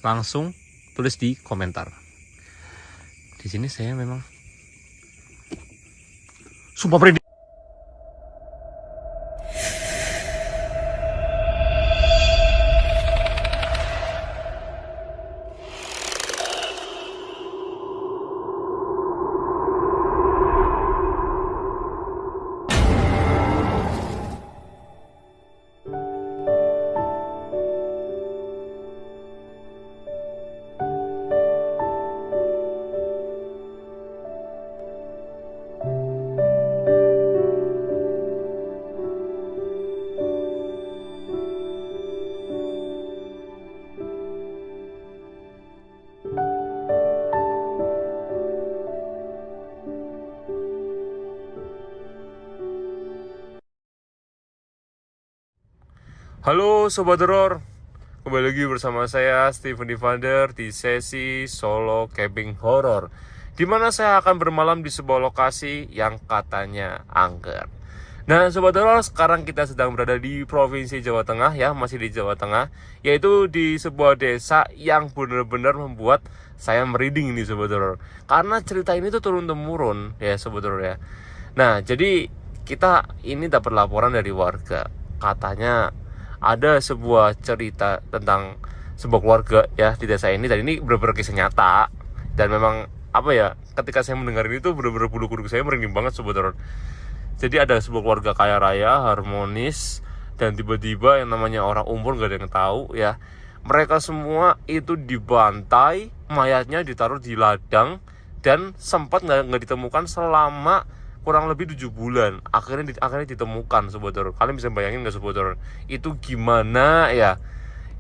langsung tulis di komentar. Di sini saya memang sumpah merinding. Halo Sobat Horor, kembali lagi bersama saya Steven Divander di sesi solo camping horror, di mana saya akan bermalam di sebuah lokasi yang katanya angker. Nah Sobat Horor, sekarang kita sedang berada di Provinsi Jawa Tengah ya, masih di Jawa Tengah, yaitu di sebuah desa yang benar-benar membuat saya merinding ini Sobat Horor. Karena cerita ini tuh turun-temurun ya Sobat Horor ya. Nah jadi kita ini dapat laporan dari warga, katanya ada sebuah cerita tentang sebuah keluarga ya di desa ini, dan ini benar-benar kisah nyata. Dan memang apa ya, ketika saya mendengar ini tuh benar-benar bulu kuduk saya merinding banget Sobat Horor. Jadi ada sebuah keluarga kaya raya, harmonis, dan tiba-tiba yang namanya orang umur gak ada yang tahu ya, mereka semua itu dibantai, mayatnya ditaruh di ladang, dan sempat nggak ditemukan selama kurang lebih 7 bulan. Akhirnya ditemukan Sobat Horor. Kalian bisa bayangin gak Sobat Horor? Itu gimana ya?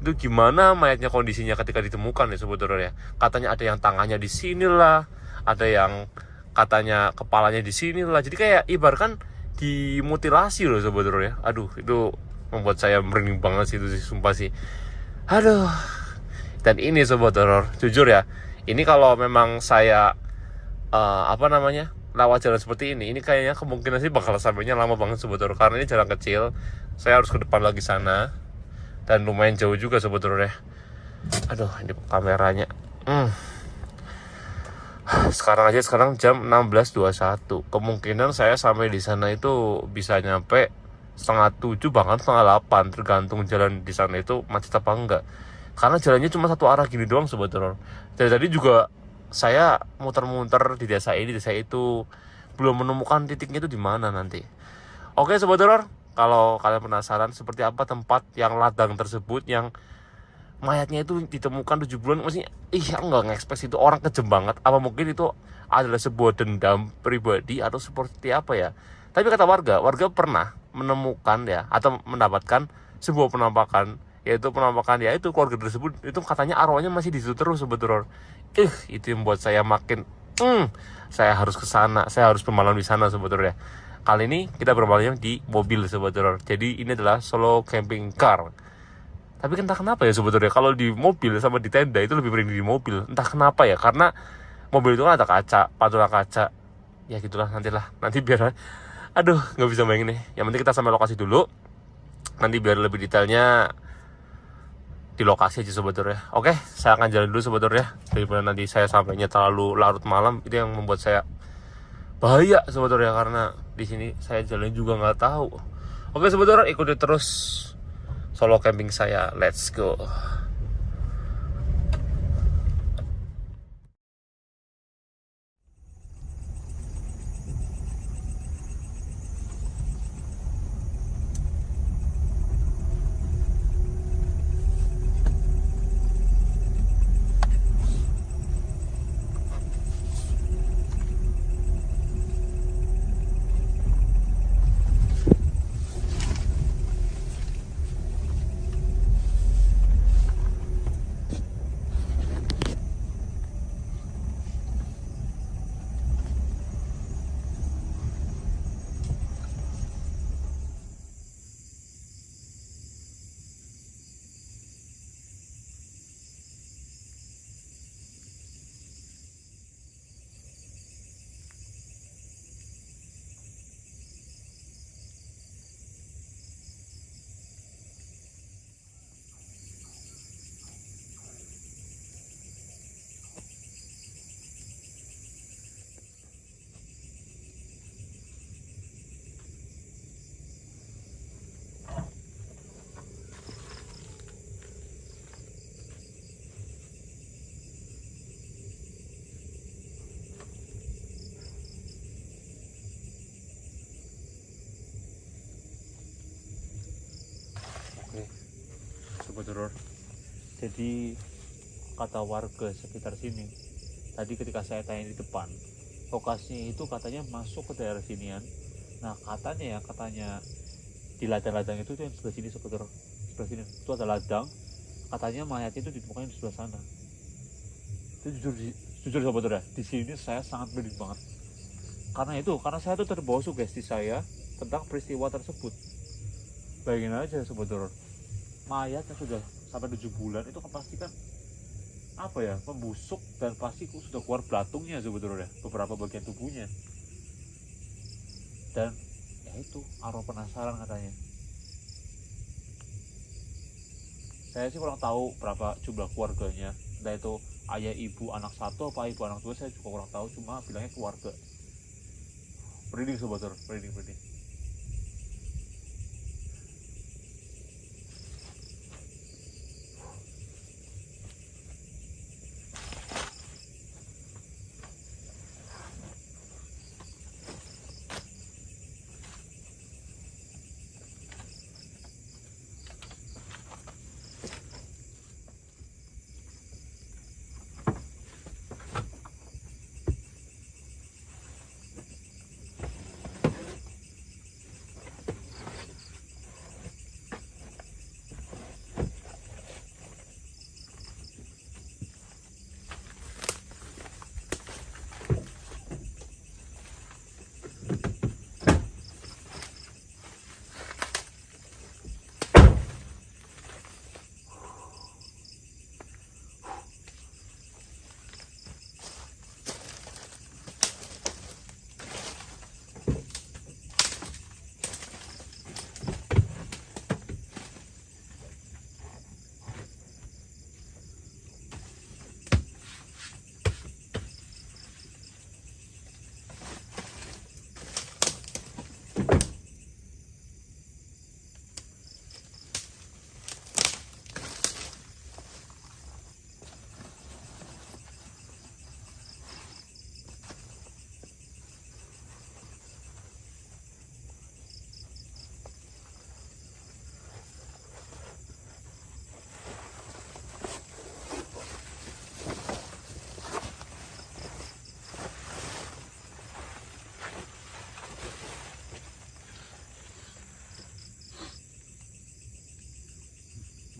Itu gimana mayatnya kondisinya ketika ditemukan ya Sobat Horor ya? Katanya ada yang tangannya di sini lah, ada yang katanya kepalanya di sini lah. Jadi kayak ibaratkan dimutilasi loh Sobat Horor ya. Aduh, itu membuat saya merinding banget sih, itu sih sumpah sih. Aduh. Dan ini Sobat Horor, jujur ya, ini kalau memang saya lewat jalan seperti ini kayaknya kemungkinan sih bakal sampainya lama banget Sobat Horor, karena ini jalan kecil, saya harus ke depan lagi sana, dan lumayan jauh juga Sobat Horor ya. Aduh, ini kameranya. Sekarang jam 16.21. Kemungkinan saya sampai di sana itu bisa nyampe setengah 7 bahkan setengah 8, tergantung jalan di sana itu macet apa enggak. Karena jalannya cuma satu arah gini doang Sobat Horor. Dari tadi juga saya muter-muter di desa ini, desa itu, belum menemukan titiknya itu di mana nanti. Oke Sobat Horor, kalau kalian penasaran seperti apa tempat yang ladang tersebut yang mayatnya itu ditemukan 7 bulan, maksudnya enggak nge-expect itu orang kejam banget, apa mungkin itu adalah sebuah dendam pribadi atau seperti apa ya. Tapi kata warga pernah menemukan ya, atau mendapatkan sebuah penampakan, yaitu penampakan ya itu keluarga tersebut itu katanya arwahnya masih di situ terus Sobat Horor. Itu yang buat saya makin saya harus ke sana, saya harus bermalam di sana Sobat Horor ya. Kali ini kita bermalam di mobil Sobat Horor. Jadi ini adalah solo camping car. Tapi entah kenapa ya Sobat Horor ya, kalau di mobil sama di tenda itu lebih merinding di mobil. Entah kenapa ya, karena mobil itu kan ada kaca, pantulan kaca. Ya gitulah, nanti biar, aduh nggak bisa bayangin nih. Yang penting kita sampai lokasi dulu. Nanti biar lebih detailnya di lokasi aja Sobat Horor ya. Oke, saya akan jalan dulu Sobat Horor ya, daripada nanti saya sampainya terlalu larut malam. Itu yang membuat saya bahaya Sobat Horor ya, karena di sini saya jalan juga nggak tahu. Oke Sobat Horor, ikuti terus solo camping saya, let's go. Bro. Jadi kata warga sekitar sini, tadi ketika saya tanya di depan, lokasinya itu katanya masuk ke daerah sinian. Nah katanya di ladang-ladang itu yang sebelah sini sebelah sini itu ada ladang, katanya mayat itu ditemukan di sebelah sana. Itu jujur sebetulnya di sini saya sangat merinding banget, karena saya tuh terbawa sugesti saya tentang peristiwa tersebut. Bayangin aja sebetulnya, mayat yang sudah sampai 7 bulan itu kan pasti kan apa ya, membusuk dan pasti sudah keluar belatungnya sebetulnya, beberapa bagian tubuhnya. Dan ya itu arwah penasaran katanya. Saya sih kurang tahu berapa jumlah keluarganya, entah itu ayah ibu anak satu apa ibu anak dua, saya juga kurang tahu, cuma bilangnya keluarga. Merinding sebetulnya, merinding.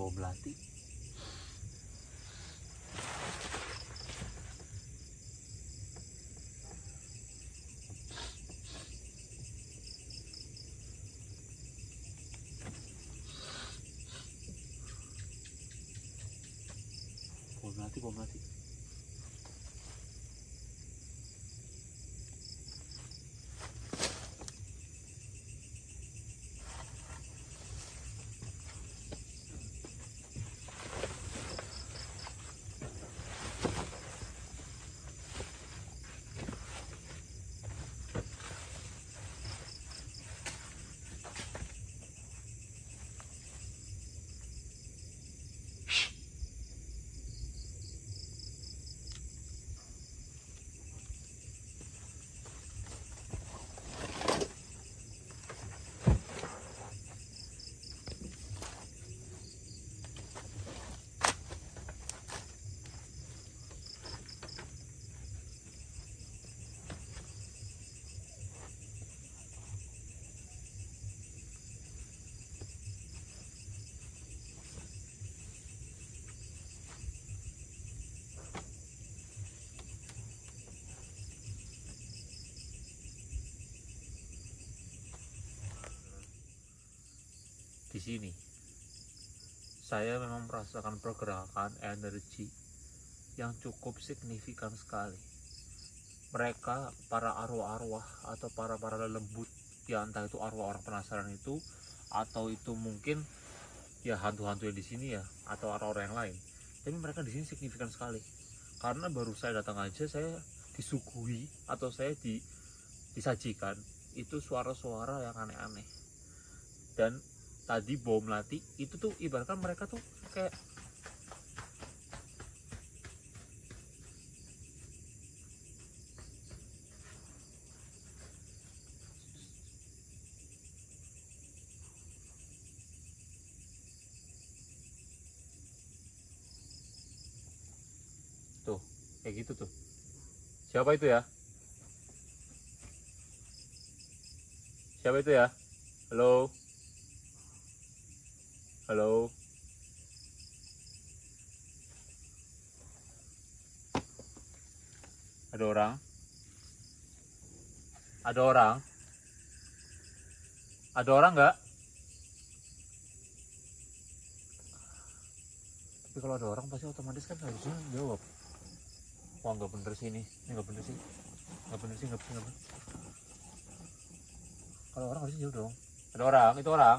Bau melati. Bau melati. Di sini saya memang merasakan pergerakan energi yang cukup signifikan sekali. Mereka, para arwah-arwah atau para lelembut, ya entah itu arwah orang penasaran itu, atau itu mungkin ya hantu-hantu yang di sini ya, atau arwah-arwah yang lain. Tapi mereka di sini signifikan sekali. Karena baru saya datang aja, saya disuguhi atau saya disajikan itu suara-suara yang aneh-aneh. Dan tadi bau melati itu tuh ibaratkan mereka tuh kayak kayak gitu tuh. Siapa itu ya? Siapa itu ya? Halo? Halo? Ada orang? Ada orang? Ada orang nggak? Tapi kalau ada orang pasti otomatis kan harusnya jawab. Wah nggak bener sih ini nggak bener sih, nggak bener sih, nggak bener. Kalau orang harusnya jawab dong. Ada orang, itu orang.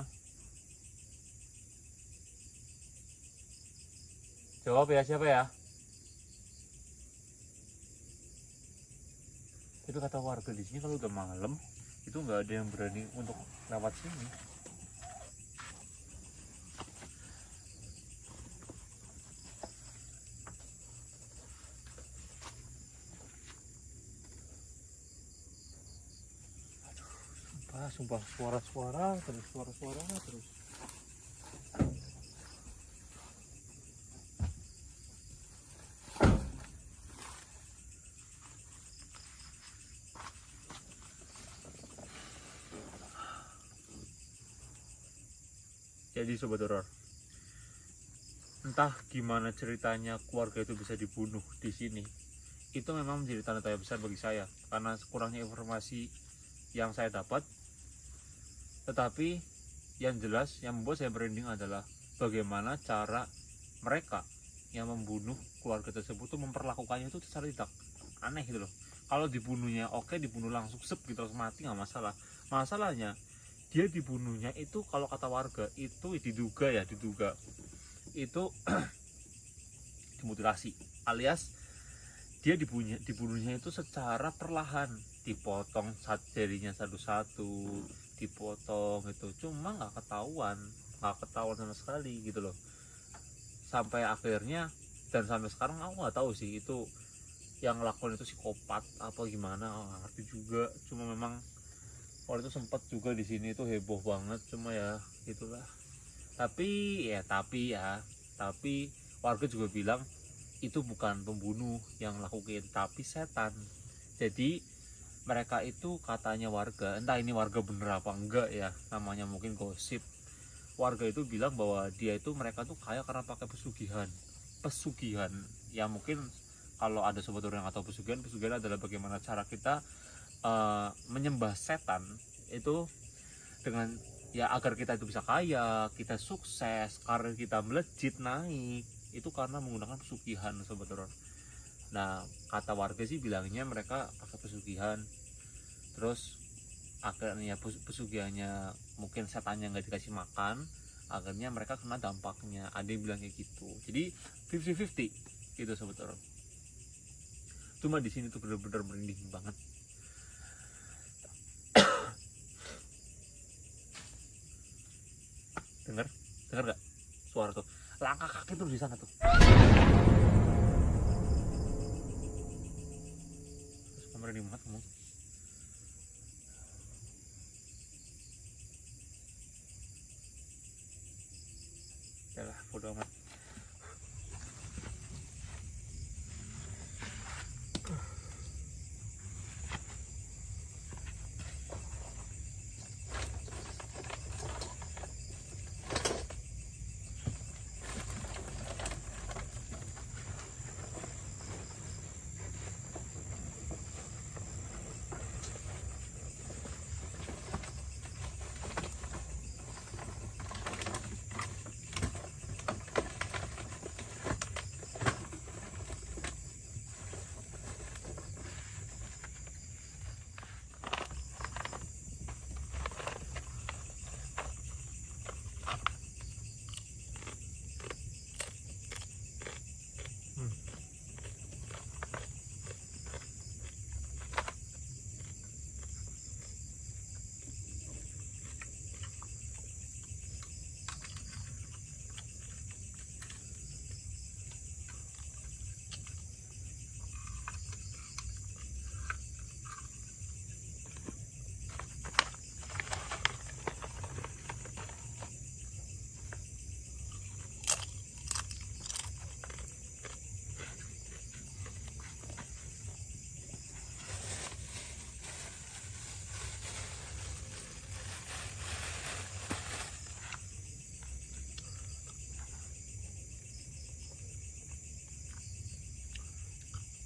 Jawab ya, siapa ya? Itu kata warga di sini kalau udah malam itu nggak ada yang berani untuk lewat sini. Sumpah suara-suara terus, suara-suara terus. Jadi sobat horor, entah gimana ceritanya keluarga itu bisa dibunuh di sini. Itu memang menjadi tanda tanya besar bagi saya karena kurangnya informasi yang saya dapat. Tetapi yang jelas yang membuat saya merinding adalah bagaimana cara mereka yang membunuh keluarga tersebut tuh memperlakukannya itu secara tidak aneh gitu loh. Kalau dibunuhnya oke, dibunuh langsung sep gitu langsung mati nggak masalah. Masalahnya dia dibunuhnya itu kalau kata warga itu diduga itu dimutilasi, alias dia dibunuhnya itu secara perlahan, dipotong jarinya satu-satu, dipotong gitu, cuma nggak ketahuan sama sekali gitu loh, sampai akhirnya. Dan sampai sekarang aku nggak tahu sih itu yang ngelakuin itu psikopat apa gimana, nggak ngerti juga. Cuma memang waktu itu sempat juga di sini itu heboh banget, cuma ya itulah. Tapi warga juga bilang itu bukan pembunuh yang lakuin, tapi setan. Jadi mereka itu katanya warga, entah ini warga bener apa enggak ya, namanya mungkin gosip. Warga itu bilang bahwa dia itu mereka tuh kaya karena pakai pesugihan ya. Mungkin kalau ada sobat orang yang atau pesugihan adalah bagaimana cara kita menyembah setan itu dengan ya agar kita itu bisa kaya, kita sukses, karir kita melejit naik, itu karena menggunakan pesugihan sobat horor. Nah kata warga sih bilangnya mereka pakai pesugihan, terus akhirnya pesugihannya mungkin setannya nggak dikasih makan, akhirnya mereka kena dampaknya. Ada yang bilang kayak gitu, jadi 50-50 gitu sobat horor. Cuma di sini tuh bener-bener merinding banget. dengar gak suara tuh langkah kaki tuh di sana tuh. Terus kamera di mat kamu. Yalah bodo amat.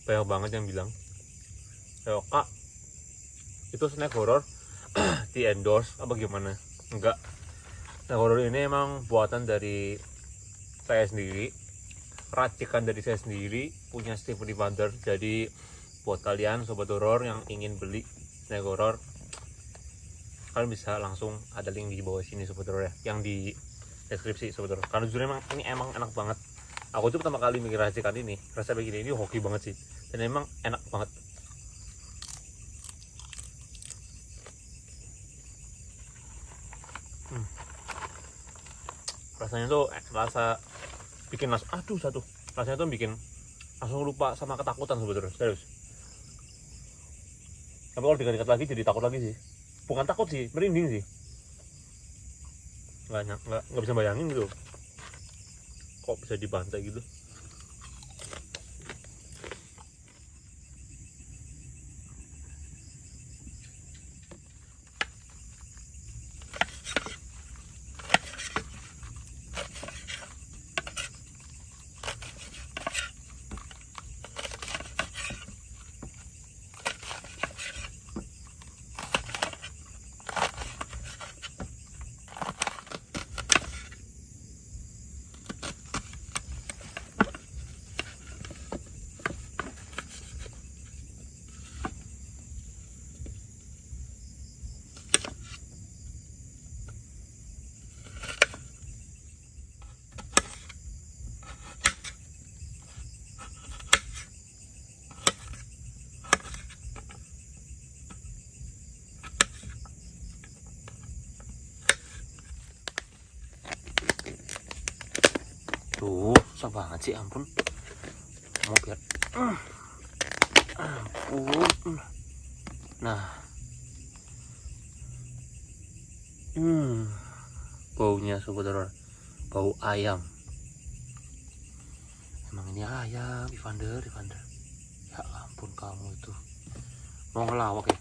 banyak banget yang bilang, Kak, itu snack horror di endorse apa gimana? Enggak. Snack horror ini emang buatan dari saya sendiri, racikan dari saya sendiri, punya Stephanie Wonder. Jadi buat kalian sobat horror yang ingin beli snack horror, kalian bisa langsung, ada link di bawah sini sobat horror ya, yang di deskripsi sobat horror. Karena jujur ini emang enak banget. Aku tuh pertama kali mikir racikan ini, rasa begini ini hoki banget sih, dan emang enak banget. Rasanya tuh rasa bikin langsung, rasanya tuh bikin langsung lupa sama ketakutan sobat horror, serius. Tapi kalau diingat lagi jadi takut lagi sih. Bukan takut sih, merinding sih. Nggak bisa bayangin gitu. Kok bisa dibantai gitu. Tuh, susah banget sih, ampun. Mau biar ampun. Nah. Baunya sobat horor. Bau ayam. Emang ini ayam, Evander. Ya ampun kamu itu. Mau ngelawak ya?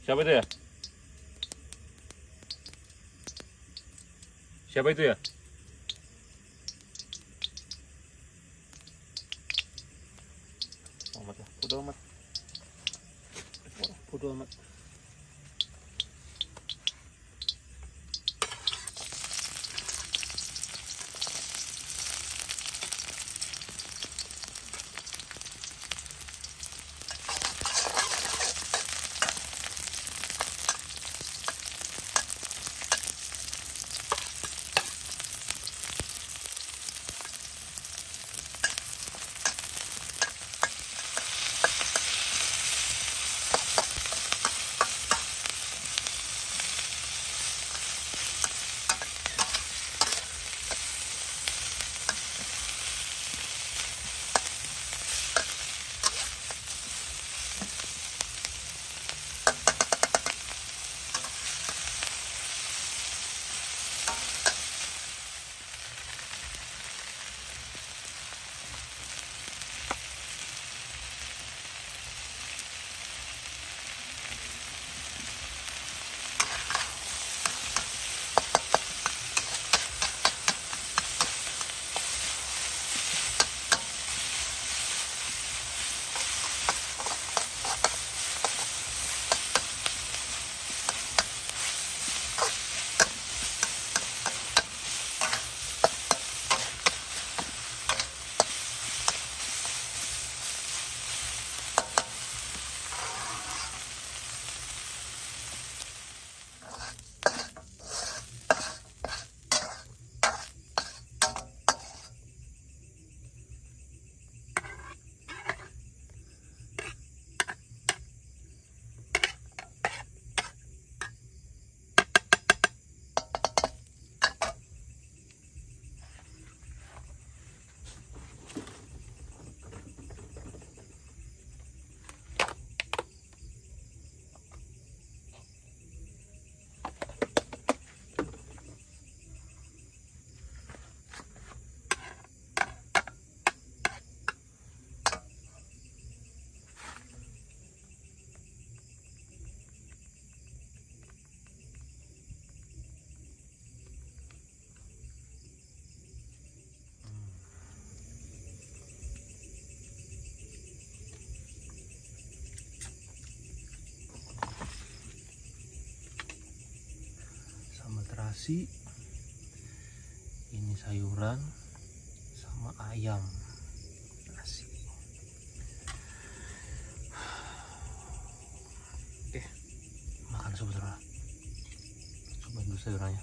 Siapa itu ya? Siapa itu ya? Amat ya, bodo amat. Bodo amat. nasi, ini sayuran sama ayam. Nasi. Oke, makan sobat teror. Coba dulu sayurannya.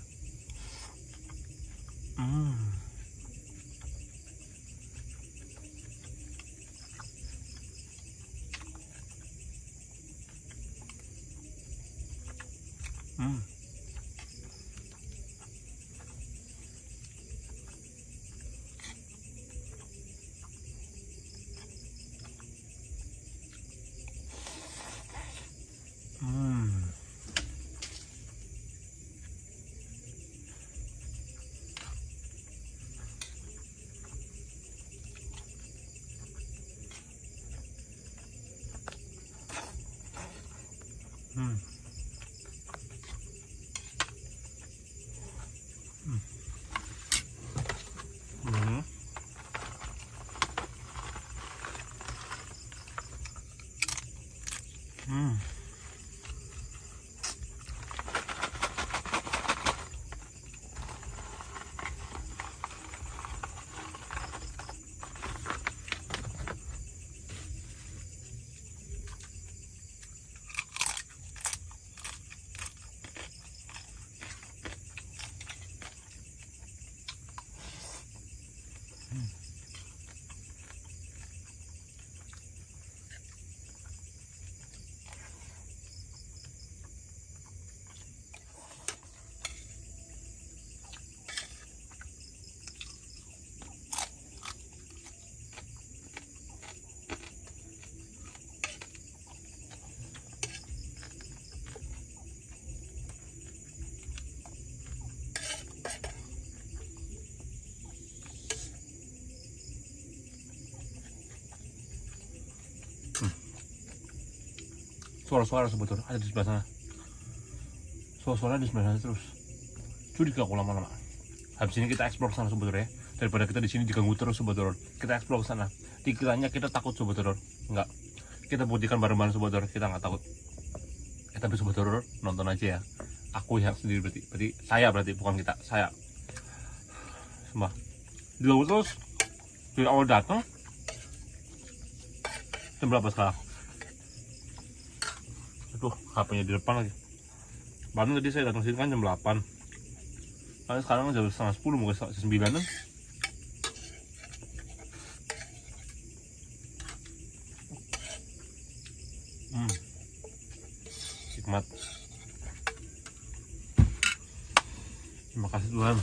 Suara-suara sebetulnya ada di sebelah sana. Suara-suara di sebelah sana terus. Curiga aku lama-lama. Habis ini kita explore sana sebetulnya. Daripada kita di sini diganggu terus sebetulnya. Kita explore sana. Dikiranya kita takut sebetulnya. Enggak. Kita buktikan bareng-bareng sebetulnya. Kita nggak takut. Tapi sebetulnya nonton aja ya. Aku yang sendiri berarti. Saya berarti bukan kita. Saya. Sumpah. Diganggu terus. Dari awal datang. Jam berapa sekarang? Aduh, HP-nya di depan lagi. Baru tadi saya datang sini kan jam 8. Karena sekarang jam setengah 10, mungkin jam 9-an. Nikmat. Terima kasih Tuhan.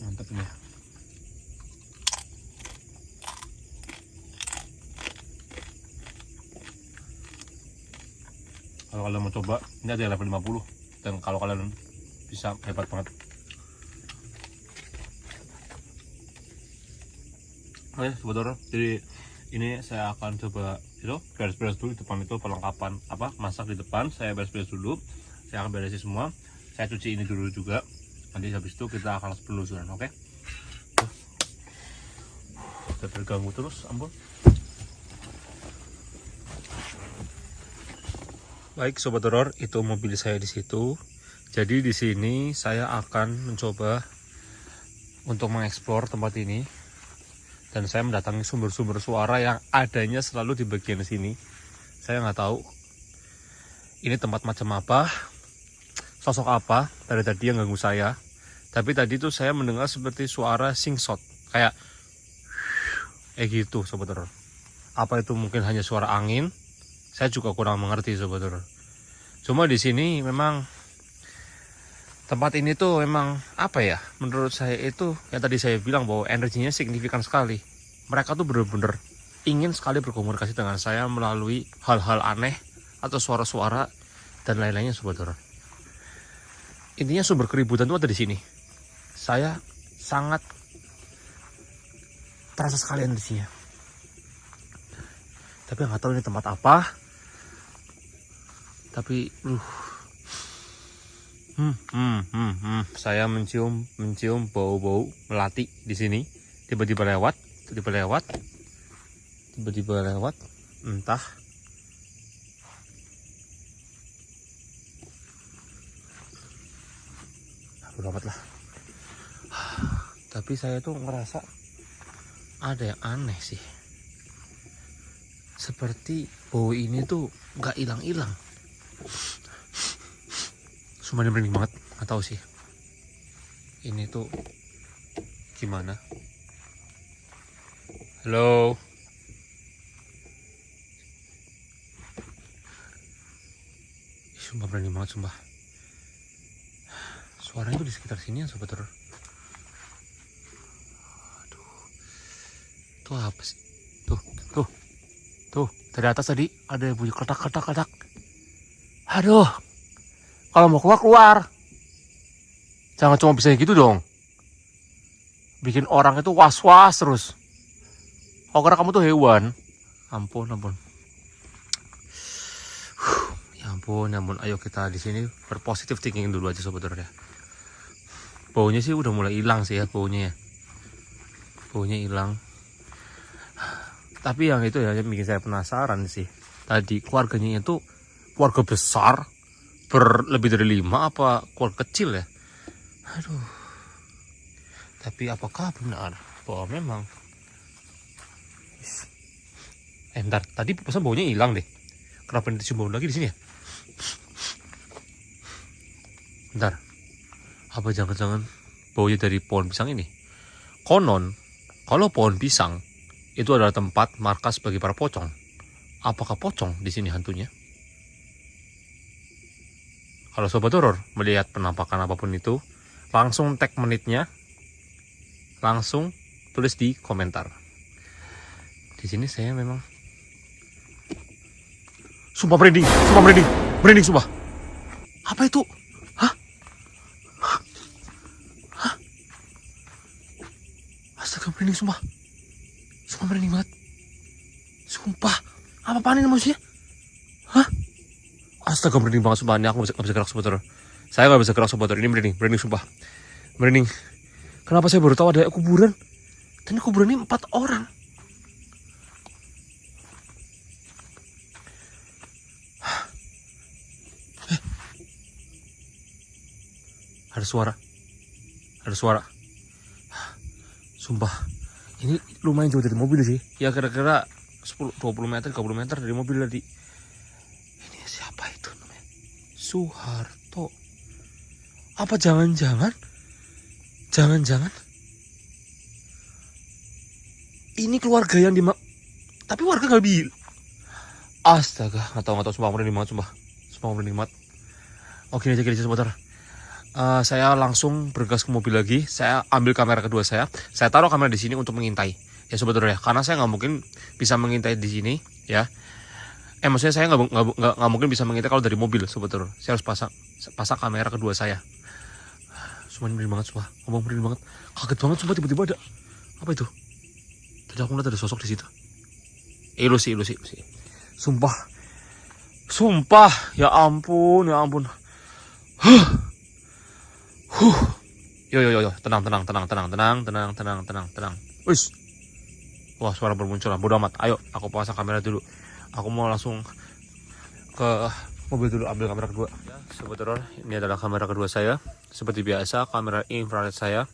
Mantap ini. Kalau kalian mau coba, ini ada level 50. Dan kalau kalian bisa, hebat banget. Oke, sebetulnya jadi ini saya akan coba itu beres-beres dulu di depan, itu perlengkapan apa masak di depan. Saya beres-beres dulu, saya akan beresin semua. Saya cuci ini dulu juga. Nanti habis itu kita akan penelusuran. Oke, udah terganggu terus, ampun. Baik sobat horor, itu mobil saya di situ. Jadi di sini saya akan mencoba untuk mengeksplor tempat ini. Dan saya mendatangi sumber-sumber suara yang adanya selalu di bagian sini. Saya nggak tahu ini tempat macam apa, sosok apa dari tadi yang ganggu saya. Tapi tadi tuh saya mendengar seperti suara singshot, kayak gitu sobat horor. Apa itu mungkin hanya suara angin? Saya juga kurang mengerti sobat horor. Cuma di sini memang tempat ini tuh memang apa ya, menurut saya itu yang tadi saya bilang bahwa energinya signifikan sekali. Mereka tuh bener-bener ingin sekali berkomunikasi dengan saya melalui hal-hal aneh atau suara-suara dan lain-lainnya sobat horor. Intinya sumber keributan itu ada di sini. Saya sangat terasa sekali energinya. Tapi nggak tahu ini tempat apa. Tapi saya mencium bau-bau melati di sini. tiba-tiba lewat, entah. Bodo amat lah. Tapi saya tuh ngerasa ada yang aneh sih. Seperti bau ini tuh nggak hilang-hilang. Sumpah ini merinding banget, nggak tahu sih. Ini tuh gimana? Halo. Sumpah merinding banget, sumpah. Suaranya tuh di sekitar sini ya sobat horor. Aduh. Tuh apa sih? Tuh, dari atas tadi ada bunyi kletak. Aduh. Kalau mau keluar. Jangan cuma bisa gitu dong. Bikin orang itu was-was terus. Oh, karena kamu tuh hewan. Ampun. Ya ampun. Ayo kita di sini berpositif thinking dulu aja sobat horor ya. Baunya sih udah mulai hilang sih ya baunya ya. Baunya hilang. Tapi yang itu ya yang bikin saya penasaran sih. Tadi keluarganya itu keluarga besar berlebih dari 5 apa keluarga kecil ya? Aduh. Tapi apakah benar bahwa memang ntar tadi pesan baunya hilang deh. Kenapa dicium bau lagi di sini ya? Bentar. Apa jangan-jangan baunya dari pohon pisang ini? Konon, kalau pohon pisang itu adalah tempat markas bagi para pocong. Apakah pocong di sini hantunya? Kalau sobat horor melihat penampakan apapun itu, langsung tag menitnya, langsung tulis di komentar. Di sini saya memang sumpah merinding. Apa itu? Astaga, merinding sumpah merinding banget. Sumpah, apa-apaan ini manusia? Astaga, merinding banget sumpah. Ini aku gak bisa gerak sobat horor. Saya gak bisa gerak sobat horor. Ini merinding sumpah. Merinding. Kenapa saya baru tahu ada kuburan? Dan kuburan ini 4 orang. Ada suara. Sumpah, ini lumayan jauh dari mobil sih. Ya kira-kira 10, 20 meter, 30 meter dari mobil tadi. Ini siapa itu namanya? Soeharto. Apa jangan-jangan ini keluarga yang tapi warga gak bil. Astaga, nggak tahu sumpah merinding banget. Oke aja sebentar. Saya langsung bergas ke mobil lagi. Saya ambil kamera kedua saya taruh kamera di sini untuk mengintai ya sobat horor ya, karena saya nggak mungkin bisa mengintai di sini ya. Maksudnya saya nggak mungkin bisa mengintai kalau dari mobil sobat horor. Saya harus pasang kamera kedua saya. Semuanya merinding banget sumpah, merinding banget, kaget banget sumpah. Tiba-tiba ada apa itu? Tadi aku lihat ada sosok di situ. Ilusi. Sumpah, ya ampun. Yo, tenang. Wis. Wah, suara bermunculan. Bodo amat. Ayo, aku pasang kamera dulu. Aku mau langsung ke mobil dulu ambil kamera kedua. Ya, sobat horor, ini adalah kamera kedua saya. Seperti biasa, kamera infrared saya.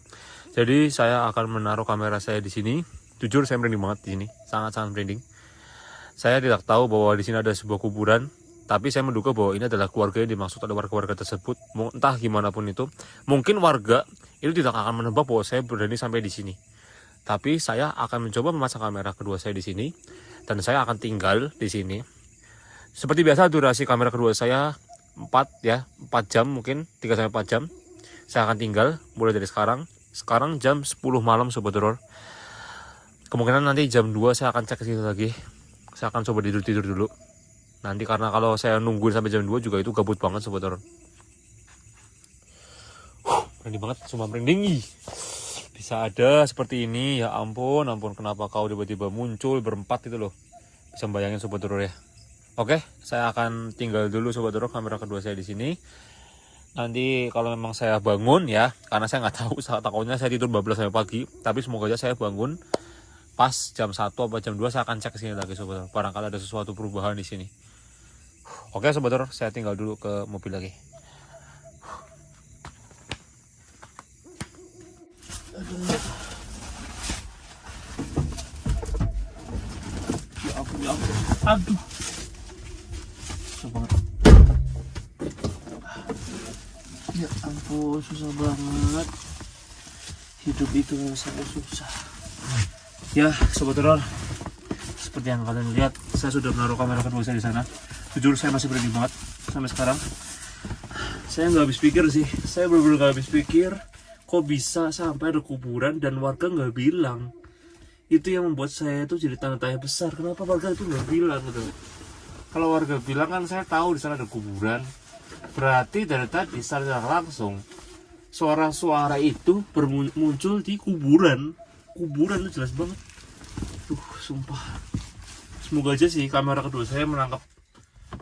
Jadi, saya akan menaruh kamera saya di sini. Jujur, saya merinding banget di sini. Sangat-sangat merinding. Saya tidak tahu bahwa di sini ada sebuah kuburan. Tapi saya menduga bahwa ini adalah keluarga yang dimaksud, ada warga-warga tersebut. Entah gimana pun itu. Mungkin warga itu tidak akan menebak bahwa saya berani sampai di sini. Tapi saya akan mencoba memasang kamera kedua saya di sini. Dan saya akan tinggal di sini. Seperti biasa durasi kamera kedua saya 4 jam mungkin. 3-4 jam. Saya akan tinggal mulai dari sekarang. Sekarang jam 10 malam sobat horor. Kemungkinan nanti jam 2 saya akan cek ke situ lagi. Saya akan coba tidur dulu. Nanti karena kalau saya nungguin sampai jam 2 juga itu gabut banget sobat horor. Merinding banget, cuma merinding. Bisa ada seperti ini, ya ampun. Kenapa kau tiba-tiba muncul berempat itu loh. Bisa bayangin sobat horor ya. Oke, saya akan tinggal dulu sobat horor, kamera kedua saya di sini. Nanti kalau memang saya bangun ya, karena saya nggak tahu, takutnya saya tidur bablas sampai pagi. Tapi semoga aja saya bangun pas jam 1 atau jam 2 saya akan cek ke sini lagi sobat. Barangkali ada sesuatu perubahan di sini. Oke sobat, saya tinggal dulu ke mobil lagi. Ya ampun, ya ampun. Aduh. Susah banget. Ya ampun, susah banget. Hidup itu memang sangat susah. Ya, sobat teror, seperti yang kalian lihat, saya sudah menaruh kamera kedua saya di sana. Jujur saya masih berani banget sampai sekarang. Saya nggak habis pikir sih, saya benar-benar nggak habis pikir kok bisa sampai ada kuburan dan warga nggak bilang. Itu yang membuat saya itu jadi tanda tanya besar. Kenapa warga itu nggak bilang gitu? Kalau warga bilang kan saya tahu di sana ada kuburan. Berarti dari tadi secara langsung suara-suara itu muncul di kuburan. Kuburan itu jelas banget. Sumpah. Semoga aja sih kamera kedua saya menangkap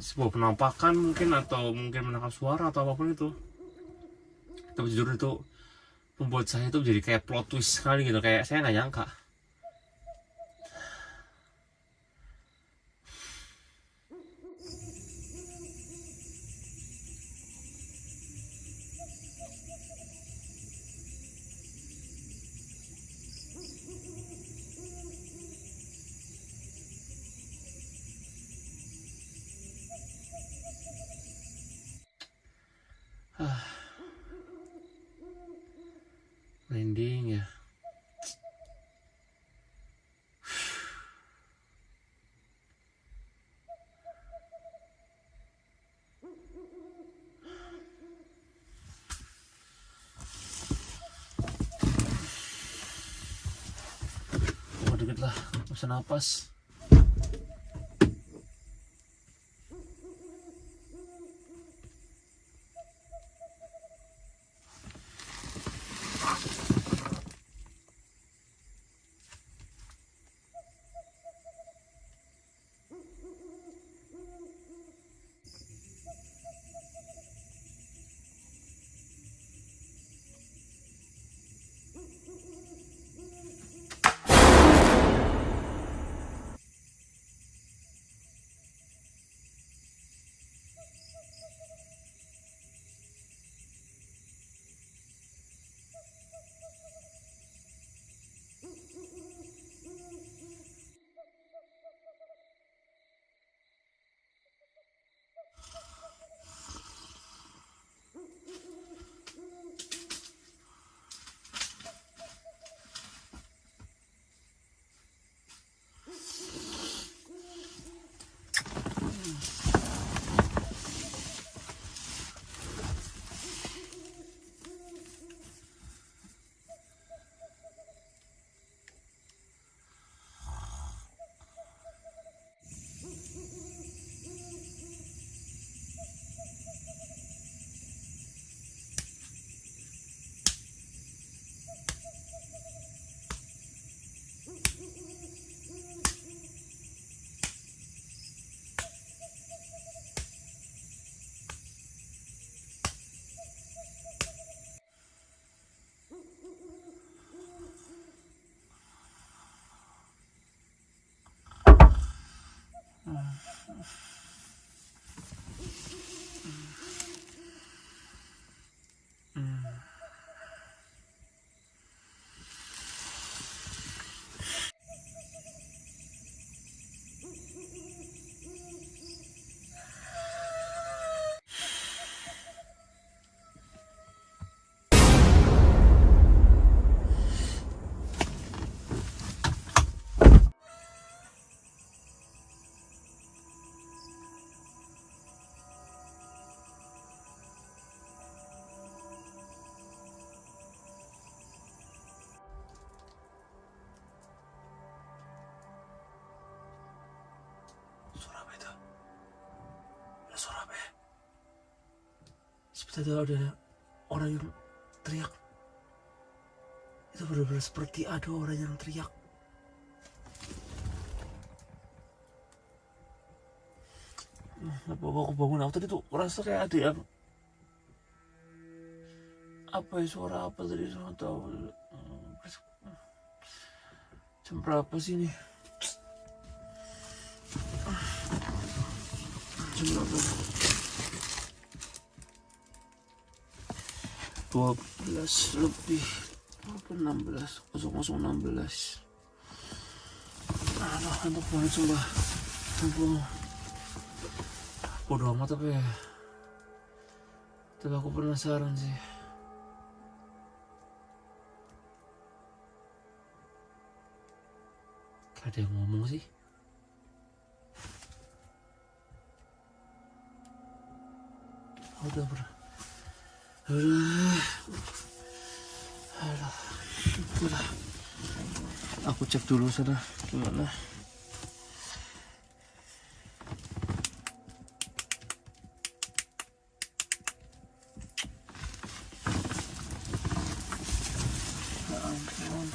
sebuah penampakan mungkin, atau mungkin menangkap suara atau apapun itu. Tapi jujur itu membuat saya itu jadi kayak plot twist sekali gitu, kayak saya nggak nyangka. Landing ya. Oh, dikit lah, bisa napas. Suara apa itu? Ada suara apa ya? Seperti ada orang yang teriak. Itu benar-benar seperti ada orang yang teriak. Apa aku bangun, aku tadi tuh merasa kayak ada yang Apa ya, suara apa tadi? Saya tahu. Jam berapa sih ini? Jam berapa? 12 lebih apa 16 0016. Aduh, ngantuk banget sumpah. Aduh, bodo amat apa ya. Tapi aku penasaran sih. Gak ada yang ngomong sih. Udah udah. Aku cek dulu sana gimana. Ya ampun.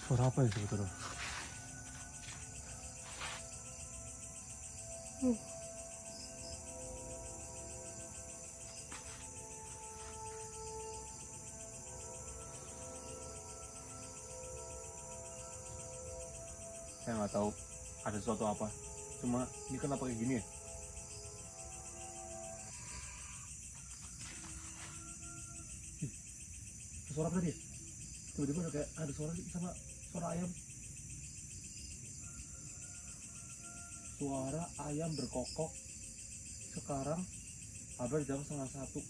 Suara apa ya sebetulnya? Saya nggak tahu ada sesuatu apa. Cuma ini kenapa kayak gini ya? Suara apa tadi? Tiba-tiba ada kayak ada suara sama suara ayam. Suara ayam berkokok. Sekarang hampir jam 12:30.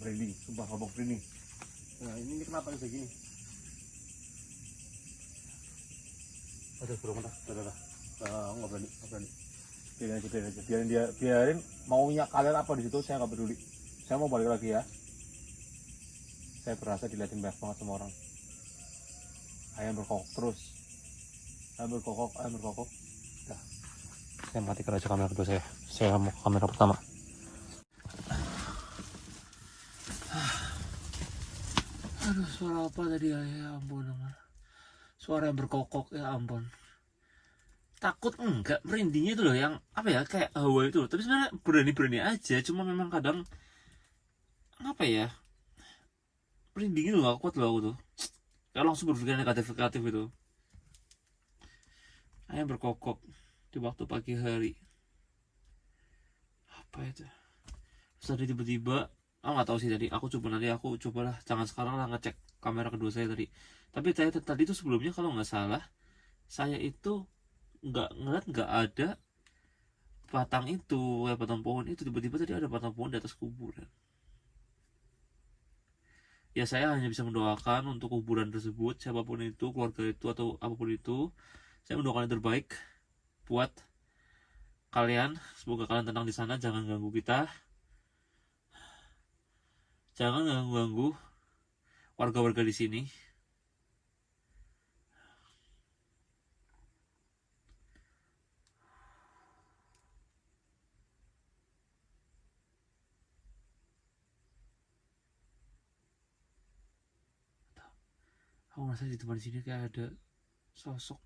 Merinding, sumpah ngomong merinding. Nah ini kenapa bisa gini? Ada burung mentah, udah. Nggak berani. Biarin maunya kalian apa di situ, saya nggak peduli. Saya mau balik lagi ya. Saya berasa dilihatin banyak banget sama orang. Ayam berkokok terus. Ayam berkokok. Dah. Saya matikan aja kamera kedua saya. Saya mau ke kamera pertama. Aduh, suara apa tadi ya? Ya ampun, suara yang berkokok, ya ampun. Takut enggak, merindingnya itu loh yang apa ya, kayak hawa itu loh. Tapi sebenarnya berani aja, cuma memang kadang apa ya, merindingnya loh, gak kuat loh aku tuh. Kayak langsung berpikir negatif itu. Ayam berkokok di waktu pagi hari. Apa itu? Terus tadi tiba-tiba, nggak tahu sih tadi. Aku cobalah, jangan sekarang lah ngecek kamera kedua saya tadi. Tapi tadi itu sebelumnya kalau nggak salah, saya itu nggak ada batang itu, batang pohon itu. Tiba-tiba tadi ada batang pohon di atas kuburan. Ya saya hanya bisa mendoakan untuk kuburan tersebut, siapapun itu, keluarga itu atau apapun itu. Saya mendoakan yang terbaik buat kalian. Semoga kalian tenang di sana, jangan ganggu kita. Jangan ganggu warga-warga di sini. Aku merasa di tempat sini kayak ada sosok.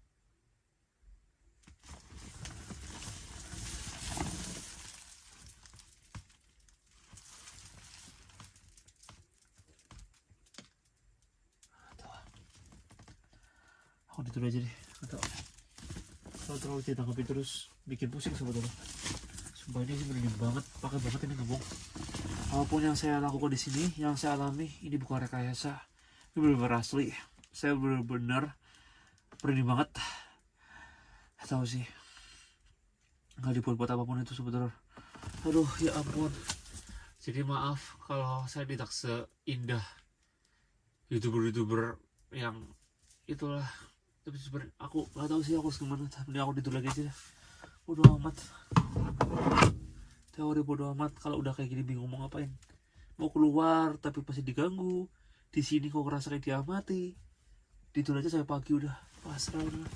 Aku tidur aja deh. Atau kalau terlalu ditanggapi terus bikin pusing sebetulnya. Sumpah ini sih merinding banget, pakai banget ini ngomong. Apapun yang saya lakukan di sini, yang saya alami, ini bukan rekayasa. Ini benar-benar asli. Saya benar-benar merinding banget. Tahu sih, nggak dibuat-buat apapun itu sebetulnya. Aduh, ya ampun. Jadi maaf kalau saya tidak seindah YouTuber yang itulah. Tapi sebenarnya aku nggak tahu sih aku harus gimana. Tapi aku tidur lagi aja. Bodo amat. Teori bodo amat. Kalau udah kayak gini bingung mau ngapain. Mau keluar tapi pasti diganggu. Di sini kok ngerasa kayak diamati. Tidur aja saya pagi udah pasrah udah.